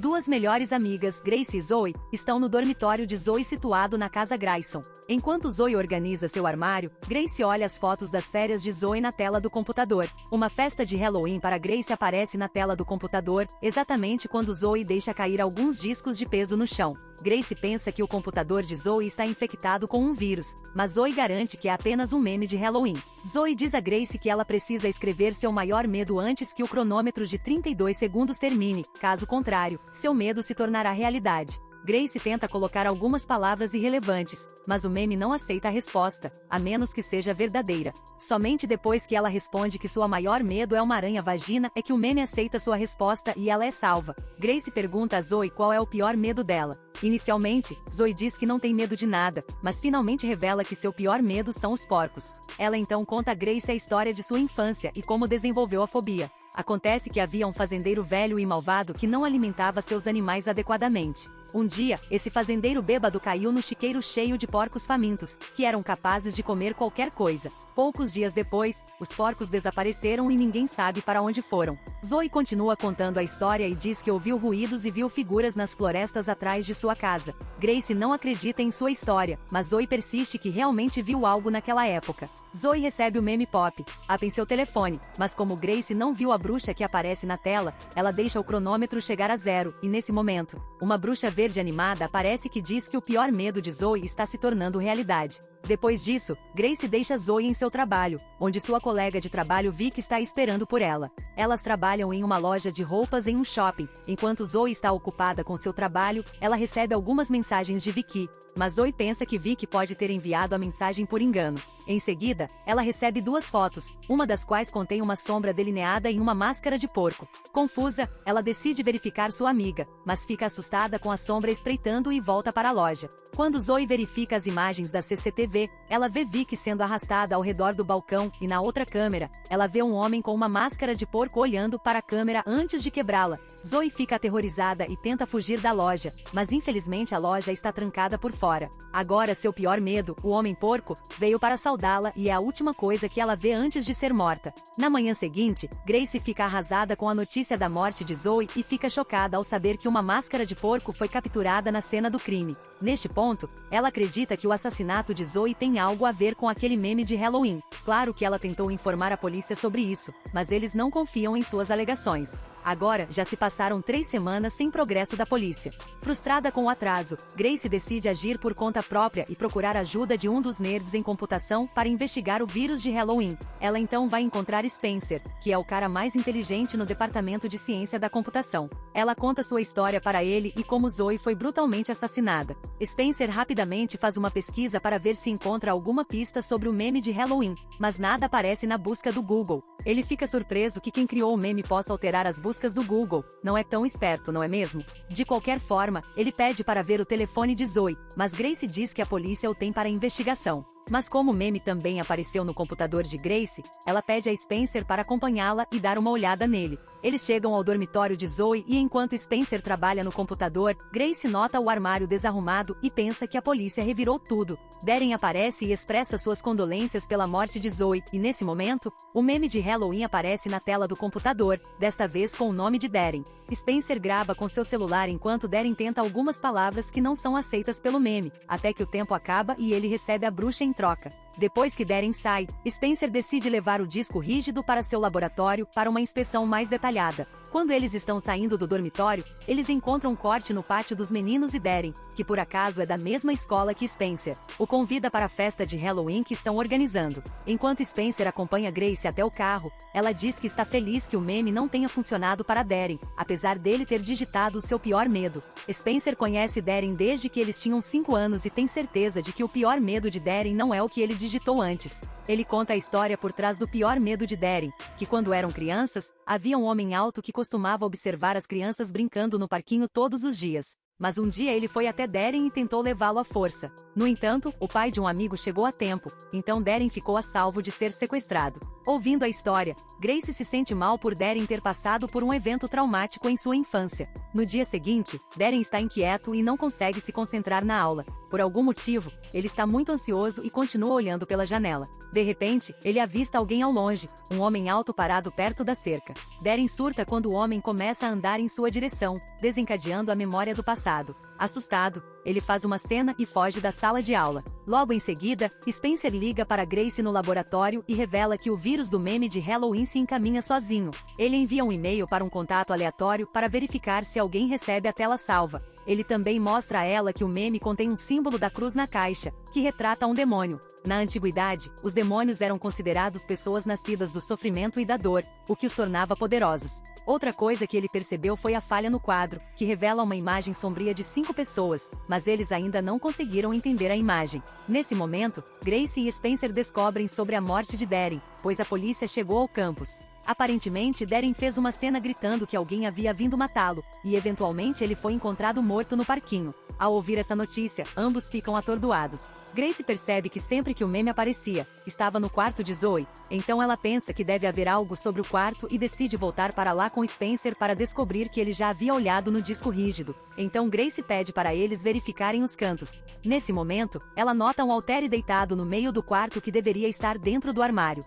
Duas melhores amigas, Grace e Zoe, estão no dormitório de Zoe situado na casa Grayson. Enquanto Zoe organiza seu armário, Grace olha as fotos das férias de Zoe na tela do computador. Uma festa de Halloween para Grace aparece na tela do computador, exatamente quando Zoe deixa cair alguns discos de peso no chão. Grace pensa que o computador de Zoe está infectado com um vírus, mas Zoe garante que é apenas um meme de Halloween. Zoe diz a Grace que ela precisa escrever seu maior medo antes que o cronômetro de 32 segundos termine, caso contrário, seu medo se tornará realidade. Grace tenta colocar algumas palavras irrelevantes, mas o meme não aceita a resposta, a menos que seja verdadeira. Somente depois que ela responde que sua maior medo é uma aranha-vagina é que o meme aceita sua resposta e ela é salva. Grace pergunta a Zoe qual é o pior medo dela. Inicialmente, Zoe diz que não tem medo de nada, mas finalmente revela que seu pior medo são os porcos. Ela então conta a Grace a história de sua infância e como desenvolveu a fobia. Acontece que havia um fazendeiro velho e malvado que não alimentava seus animais adequadamente. Um dia, esse fazendeiro bêbado caiu no chiqueiro cheio de porcos famintos, que eram capazes de comer qualquer coisa. Poucos dias depois, os porcos desapareceram e ninguém sabe para onde foram. Zoe continua contando a história e diz que ouviu ruídos e viu figuras nas florestas atrás de sua casa. Grace não acredita em sua história, mas Zoe persiste que realmente viu algo naquela época. Zoe recebe o meme pop, up em seu telefone, mas como Grace não viu a bruxa que aparece na tela, ela deixa o cronômetro chegar a 0, e nesse momento, uma bruxa verde animada aparece que diz que o pior medo de Zoe está se tornando realidade. Depois disso, Grace deixa Zoe em seu trabalho, onde sua colega de trabalho Vicky está esperando por ela. Elas trabalham em uma loja de roupas em um shopping. Enquanto Zoe está ocupada com seu trabalho, ela recebe algumas mensagens de Vicky, mas Zoe pensa que Vicky pode ter enviado a mensagem por engano. Em seguida, ela recebe duas fotos, uma das quais contém uma sombra delineada em uma máscara de porco. Confusa, ela decide verificar sua amiga, mas fica assustada com a sombra espreitando e volta para a loja. Quando Zoe verifica as imagens da CCTV, ela vê Vicky sendo arrastada ao redor do balcão e na outra câmera, ela vê um homem com uma máscara de porco olhando para a câmera antes de quebrá-la. Zoe fica aterrorizada e tenta fugir da loja, mas infelizmente a loja está trancada por fora. Agora seu pior medo, o homem-porco, veio para saudá-la e é a última coisa que ela vê antes de ser morta. Na manhã seguinte, Grace fica arrasada com a notícia da morte de Zoe e fica chocada ao saber que uma máscara de porco foi capturada na cena do crime. Neste ponto, ela acredita que o assassinato de Zoe tem algo a ver com aquele meme de Halloween. Claro que ela tentou informar a polícia sobre isso, mas eles não confiam em suas alegações. Agora, já se passaram 3 semanas sem progresso da polícia. Frustrada com o atraso, Grace decide agir por conta própria e procurar ajuda de um dos nerds em computação para investigar o vírus de Halloween. Ela então vai encontrar Spencer, que é o cara mais inteligente no departamento de ciência da computação. Ela conta sua história para ele e como Zoe foi brutalmente assassinada. Spencer rapidamente faz uma pesquisa para ver se encontra alguma pista sobre o meme de Halloween, mas nada aparece na busca do Google. Ele fica surpreso que quem criou o meme possa alterar as buscas do Google. Não é tão esperto, não é mesmo? De qualquer forma, ele pede para ver o telefone de Zoe, mas Grace diz que a polícia o tem para a investigação. Mas como o meme também apareceu no computador de Grace, ela pede a Spencer para acompanhá-la e dar uma olhada nele. Eles chegam ao dormitório de Zoe e enquanto Spencer trabalha no computador, Grace nota o armário desarrumado e pensa que a polícia revirou tudo. Darren aparece e expressa suas condolências pela morte de Zoe, e nesse momento, o meme de Halloween aparece na tela do computador, desta vez com o nome de Darren. Spencer grava com seu celular enquanto Darren tenta algumas palavras que não são aceitas pelo meme, até que o tempo acaba e ele recebe a bruxa em troca. Depois que Darren sai, Spencer decide levar o disco rígido para seu laboratório para uma inspeção mais detalhada. Quando eles estão saindo do dormitório, eles encontram um corte no pátio dos meninos e Darren, que por acaso é da mesma escola que Spencer, o convida para a festa de Halloween que estão organizando. Enquanto Spencer acompanha Grace até o carro, ela diz que está feliz que o meme não tenha funcionado para Darren, apesar dele ter digitado o seu pior medo. Spencer conhece Darren desde que eles tinham 5 anos e tem certeza de que o pior medo de Darren não é o que ele digitou antes. Ele conta a história por trás do pior medo de Darren, que quando eram crianças, havia um homem alto que costumava observar as crianças brincando no parquinho todos os dias. Mas um dia ele foi até Darren e tentou levá-lo à força. No entanto, o pai de um amigo chegou a tempo, então Darren ficou a salvo de ser sequestrado. Ouvindo a história, Grace se sente mal por Darren ter passado por um evento traumático em sua infância. No dia seguinte, Darren está inquieto e não consegue se concentrar na aula. Por algum motivo, ele está muito ansioso e continua olhando pela janela. De repente, ele avista alguém ao longe, um homem alto parado perto da cerca. Darren surta quando o homem começa a andar em sua direção, desencadeando a memória do passado. Assustado, ele faz uma cena e foge da sala de aula. Logo em seguida, Spencer liga para Grace no laboratório e revela que o vírus do meme de Halloween se encaminha sozinho. Ele envia um e-mail para um contato aleatório para verificar se alguém recebe a tela salva. Ele também mostra a ela que o meme contém um símbolo da cruz na caixa, que retrata um demônio. Na antiguidade, os demônios eram considerados pessoas nascidas do sofrimento e da dor, o que os tornava poderosos. Outra coisa que ele percebeu foi a falha no quadro, que revela uma imagem sombria de 5 pessoas, mas eles ainda não conseguiram entender a imagem. Nesse momento, Grace e Spencer descobrem sobre a morte de Darren, pois a polícia chegou ao campus. Aparentemente, Darren fez uma cena gritando que alguém havia vindo matá-lo, e eventualmente ele foi encontrado morto no parquinho. Ao ouvir essa notícia, ambos ficam atordoados. Grace percebe que sempre que o meme aparecia, estava no quarto de Zoe, então ela pensa que deve haver algo sobre o quarto e decide voltar para lá com Spencer para descobrir que ele já havia olhado no disco rígido. Então Grace pede para eles verificarem os cantos. Nesse momento, ela nota um haltere deitado no meio do quarto que deveria estar dentro do armário.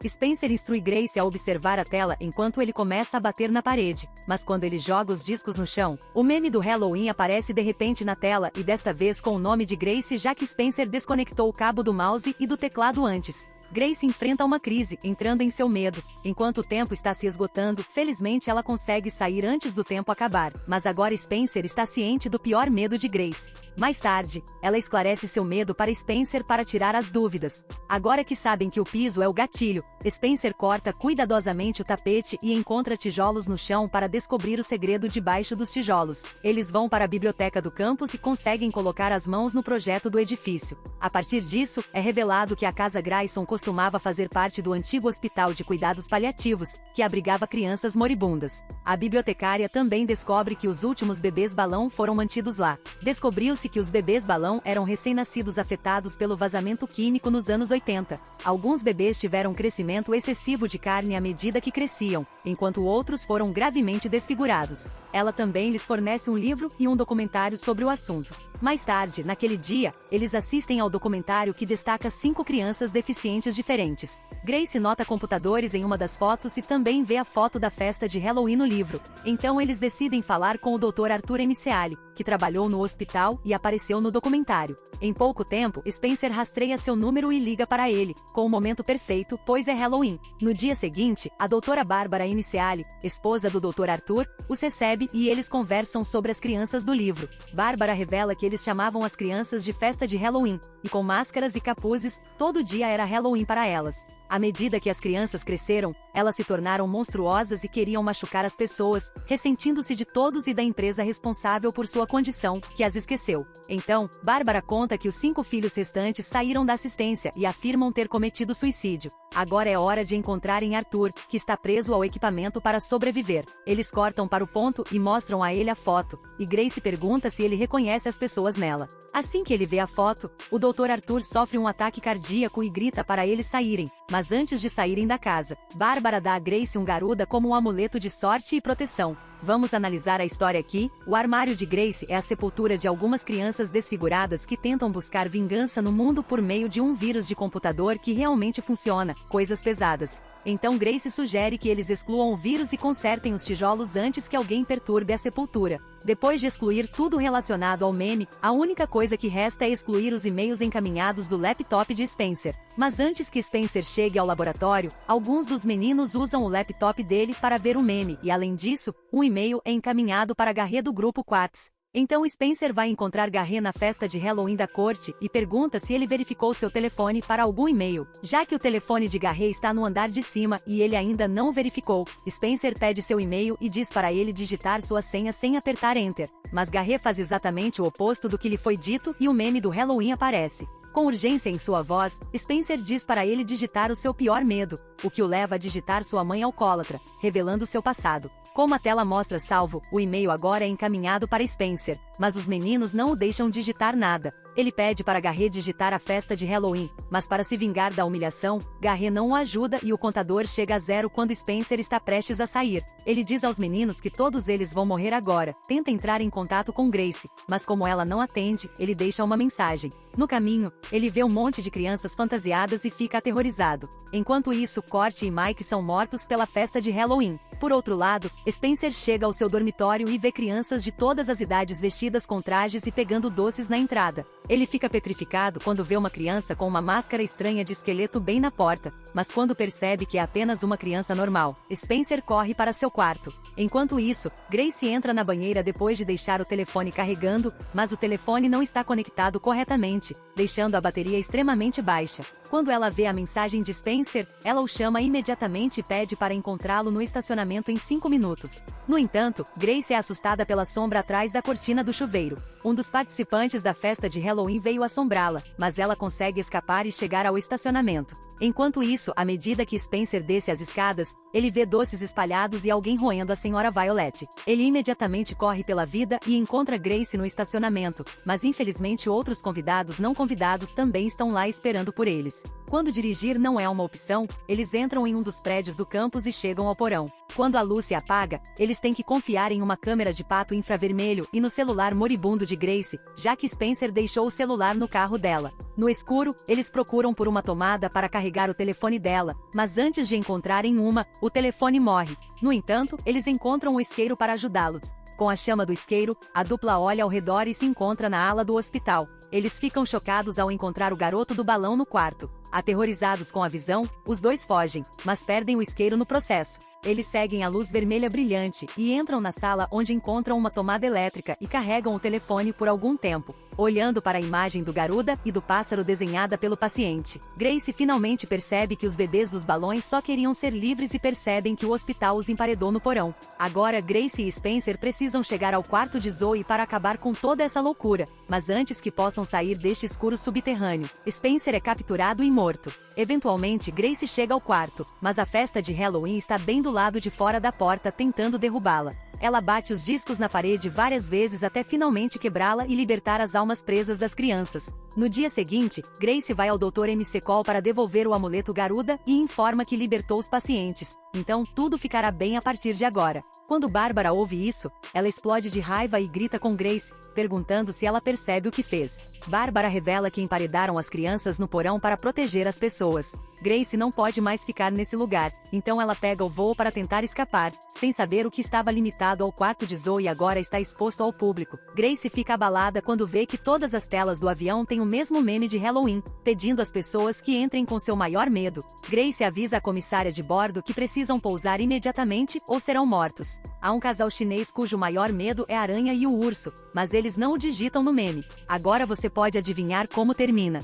Spencer instrui Grace a observar a tela enquanto ele começa a bater na parede, mas quando ele joga os discos no chão, o meme do Halloween aparece de repente na tela e desta vez com o nome de Grace, já que Spencer desconectou o cabo do mouse e do teclado antes. Grace enfrenta uma crise, entrando em seu medo. Enquanto o tempo está se esgotando, felizmente ela consegue sair antes do tempo acabar, mas agora Spencer está ciente do pior medo de Grace. Mais tarde, ela esclarece seu medo para Spencer para tirar as dúvidas. Agora que sabem que o piso é o gatilho, Spencer corta cuidadosamente o tapete e encontra tijolos no chão para descobrir o segredo debaixo dos tijolos. Eles vão para a biblioteca do campus e conseguem colocar as mãos no projeto do edifício. A partir disso, é revelado que a Casa Grayson costumava fazer parte do antigo hospital de cuidados paliativos, que abrigava crianças moribundas. A bibliotecária também descobre que os últimos bebês balão foram mantidos lá. Descobriu-se que os bebês balão eram recém-nascidos afetados pelo vazamento químico nos anos 80. Alguns bebês tiveram crescimento excessivo de carne à medida que cresciam, enquanto outros foram gravemente desfigurados. Ela também lhes fornece um livro e um documentário sobre o assunto. Mais tarde, naquele dia, eles assistem ao documentário que destaca 5 crianças deficientes diferentes. Grace nota computadores em uma das fotos e também vê a foto da festa de Halloween no livro. Então eles decidem falar com o Dr. Arthur Emiceali, que trabalhou no hospital e apareceu no documentário. Em pouco tempo, Spencer rastreia seu número e liga para ele, com o momento perfeito, pois é Halloween. No dia seguinte, a doutora Bárbara Emiceali, esposa do Dr. Arthur, os recebe e eles conversam sobre as crianças do livro. Bárbara revela que eles chamavam as crianças de festa de Halloween, e com máscaras e capuzes, todo dia era Halloween para elas. À medida que as crianças cresceram, elas se tornaram monstruosas e queriam machucar as pessoas, ressentindo-se de todos e da empresa responsável por sua condição, que as esqueceu. Então, Bárbara conta que os 5 filhos restantes saíram da assistência e afirmam ter cometido suicídio. Agora é hora de encontrarem Arthur, que está preso ao equipamento para sobreviver. Eles cortam para o ponto e mostram a ele a foto, e Grace pergunta se ele reconhece as pessoas nela. Assim que ele vê a foto, o Dr. Arthur sofre um ataque cardíaco e grita para eles saírem, mas antes de saírem da casa, Bárbara dá a Grace um garuda como um amuleto de sorte e proteção. Vamos analisar a história aqui. O armário de Grace é a sepultura de algumas crianças desfiguradas que tentam buscar vingança no mundo por meio de um vírus de computador que realmente funciona, coisas pesadas. Então Grace sugere que eles excluam o vírus e consertem os tijolos antes que alguém perturbe a sepultura. Depois de excluir tudo relacionado ao meme, a única coisa que resta é excluir os e-mails encaminhados do laptop de Spencer. Mas antes que Spencer chegue ao laboratório, alguns dos meninos usam o laptop dele para ver o meme e, além disso, um e-mail é encaminhado para Garret do grupo Quartz. Então Spencer vai encontrar Garret na festa de Halloween da corte e pergunta se ele verificou seu telefone para algum e-mail. Já que o telefone de Garret está no andar de cima e ele ainda não verificou, Spencer pede seu e-mail e diz para ele digitar sua senha sem apertar Enter. Mas Garret faz exatamente o oposto do que lhe foi dito e o meme do Halloween aparece. Com urgência em sua voz, Spencer diz para ele digitar o seu pior medo, o que o leva a digitar sua mãe alcoólatra, revelando seu passado. Como a tela mostra salvo, o e-mail agora é encaminhado para Spencer, mas os meninos não o deixam digitar nada. Ele pede para Garrett digitar a festa de Halloween, mas para se vingar da humilhação, Garrett não o ajuda e o contador chega a 0 quando Spencer está prestes a sair. Ele diz aos meninos que todos eles vão morrer agora, tenta entrar em contato com Grace, mas como ela não atende, ele deixa uma mensagem. No caminho, ele vê um monte de crianças fantasiadas e fica aterrorizado. Enquanto isso, Court e Mike são mortos pela festa de Halloween. Por outro lado, Spencer chega ao seu dormitório e vê crianças de todas as idades vestidas com trajes e pegando doces na entrada. Ele fica petrificado quando vê uma criança com uma máscara estranha de esqueleto bem na porta, mas quando percebe que é apenas uma criança normal, Spencer corre para seu quarto. Enquanto isso, Grace entra na banheira depois de deixar o telefone carregando, mas o telefone não está conectado corretamente, deixando a bateria extremamente baixa. Quando ela vê a mensagem de Spencer, ela o chama imediatamente e pede para encontrá-lo no estacionamento em 5 minutos. No entanto, Grace é assustada pela sombra atrás da cortina do chuveiro. Um dos participantes da festa de Halloween veio assombrá-la, mas ela consegue escapar e chegar ao estacionamento. Enquanto isso, à medida que Spencer desce as escadas, ele vê doces espalhados e alguém roendo a Senhora Violet. Ele imediatamente corre pela vida e encontra Grace no estacionamento, mas infelizmente outros convidados não convidados também estão lá esperando por eles. Quando dirigir não é uma opção, eles entram em um dos prédios do campus e chegam ao porão. Quando a luz se apaga, eles têm que confiar em uma câmera de pato infravermelho e no celular moribundo de Grace, já que Spencer deixou o celular no carro dela. No escuro, eles procuram por uma tomada para carregar o telefone dela, mas antes de encontrarem uma, o telefone morre. No entanto, eles encontram um isqueiro para ajudá-los. Com a chama do isqueiro, a dupla olha ao redor e se encontra na ala do hospital. Eles ficam chocados ao encontrar o garoto do balão no quarto. Aterrorizados com a visão, os dois fogem, mas perdem o isqueiro no processo. Eles seguem a luz vermelha brilhante e entram na sala onde encontram uma tomada elétrica e carregam o telefone por algum tempo, olhando para a imagem do garuda e do pássaro desenhada pelo paciente. Grace finalmente percebe que os bebês dos balões só queriam ser livres e percebem que o hospital os emparedou no porão. Agora Grace e Spencer precisam chegar ao quarto de Zoe para acabar com toda essa loucura, mas antes que possam sair deste escuro subterrâneo, Spencer é capturado e morto. Eventualmente Grace chega ao quarto, mas a festa de Halloween está bem do lado de fora da porta tentando derrubá-la. Ela bate os discos na parede várias vezes até finalmente quebrá-la e libertar as almas presas das crianças. No dia seguinte, Grace vai ao Dr. MC Cole para devolver o amuleto Garuda e informa que libertou os pacientes. Então tudo ficará bem a partir de agora. Quando Bárbara ouve isso, ela explode de raiva e grita com Grace, perguntando se ela percebe o que fez. Bárbara revela que emparedaram as crianças no porão para proteger as pessoas. Grace não pode mais ficar nesse lugar, então ela pega o voo para tentar escapar, sem saber o que estava limitado ao quarto de Zoe agora está exposto ao público. Grace fica abalada quando vê que todas as telas do avião têm o mesmo meme de Halloween, pedindo às pessoas que entrem com seu maior medo. Grace avisa a comissária de bordo que precisam pousar imediatamente ou serão mortos. Há um casal chinês cujo maior medo é a aranha e o urso, mas eles não o digitam no meme. Agora você pode adivinhar como termina.